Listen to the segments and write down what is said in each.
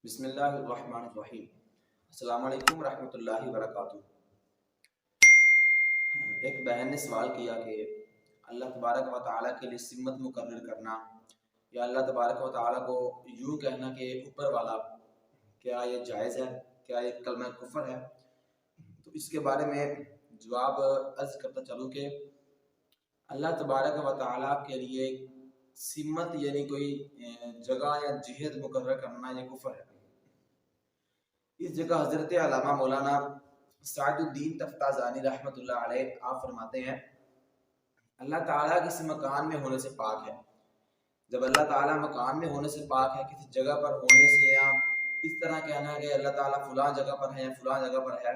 بسم اللہ الرحمن الرحیم۔ السلام علیکم ورحمۃ اللہ وبرکاتہ۔ ایک بہن نے سوال کیا کہ اللہ تبارک و تعالیٰ کے لیے سمت مقرر کرنا یا اللہ تبارک و تعالیٰ کو یوں کہنا کہ اوپر والا، کیا یہ جائز ہے؟ کیا یہ کلمہ کفر ہے؟ تو اس کے بارے میں جواب عرض کرتا چلوں کہ اللہ تبارک و تعالیٰ کے لیے سمت یعنی کوئی جگہ یا جہت مقرر کرنا یہ کفر ہے۔ اس جگہ حضرت علامہ مولانا سعد الدین تفتازانی رحمۃ اللہ علیہ آپ فرماتے ہیں اللہ تعالیٰ کسی مکان میں ہونے سے پاک ہے۔ جب اللہ تعالیٰ مکان میں ہونے سے پاک ہے، کسی جگہ پر ہونے سے یا اس طرح کہنا ہے کہ اللہ تعالیٰ فلاں جگہ پر ہے یا فلاں جگہ پر ہے،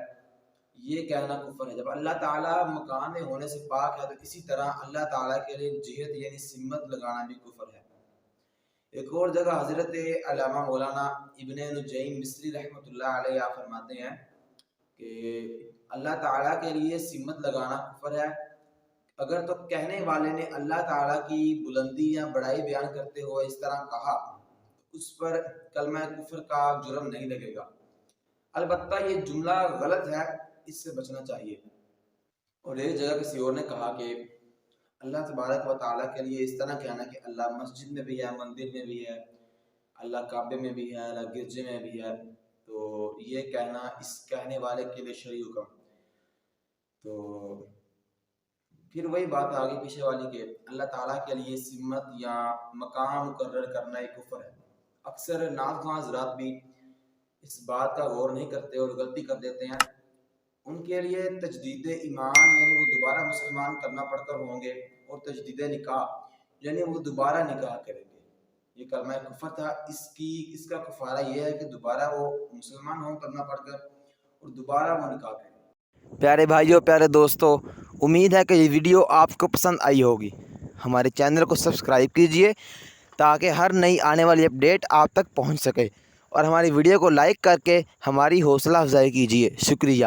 یہ کہنا کفر ہے۔ جب اللہ تعالیٰ مکان میں ہونے سے پاک ہے تو اسی طرح اللہ تعالیٰ کے لیے جہت یعنی سمت لگانا بھی کفر ہے۔ ایک اور جگہ حضرت علامہ مولانا ابن نجیم مصری رحمۃ اللہ علیہ آپ فرماتے ہیں کہ اللہ تعالیٰ کے لیے سمت لگانا کفر ہے اگر تو کہنے والے نے اللہ تعالیٰ کی بلندی یا بڑائی بیان کرتے ہوئے اس طرح کہا تو اس پر کلمہ کفر کا جرم نہیں لگے گا، البتہ یہ جملہ غلط ہے، اس سے بچنا چاہیے۔ اور ایک جگہ کسی اور نے کہا کہ اللہ تبارک و تعالیٰ کے لیے اس طرح کہنا کہ اللہ مسجد میں بھی ہے، مندر میں بھی ہے، اللہ کعبے میں بھی ہے، اللہ گرجے میں بھی ہے، تو یہ کہنا اس کہنے والے کے لیے شرعی حکم۔ تو پھر وہی بات آگے پیچھے والی کہ اللہ تعالیٰ کے لیے سمت یا مقام مقرر کرنا ایک کفر ہے۔ اکثر نعت خواں حضرات بھی اس بات کا غور نہیں کرتے اور غلطی کر دیتے ہیں۔ ان کے لیے تجدید ایمان یعنی وہ دوبارہ مسلمان کرنا پڑ کر ہوں گے، اور تجدید نکاح یعنی وہ دوبارہ نکاح کریں گے، یہ کلمہ کفر تھا۔ اس کا کفارہ یہ ہے کہ دوبارہ وہ مسلمان ہوں کرنا پڑ کر اور دوبارہ وہ نکاح کریں۔ پیارے بھائیوں، پیارے دوستوں، امید ہے کہ یہ ویڈیو آپ کو پسند آئی ہوگی۔ ہمارے چینل کو سبسکرائب کیجئے تاکہ ہر نئی آنے والی اپڈیٹ آپ تک پہنچ سکے، اور ہماری ویڈیو کو لائک کر کے ہماری حوصلہ افزائی کیجئے۔ شکریہ۔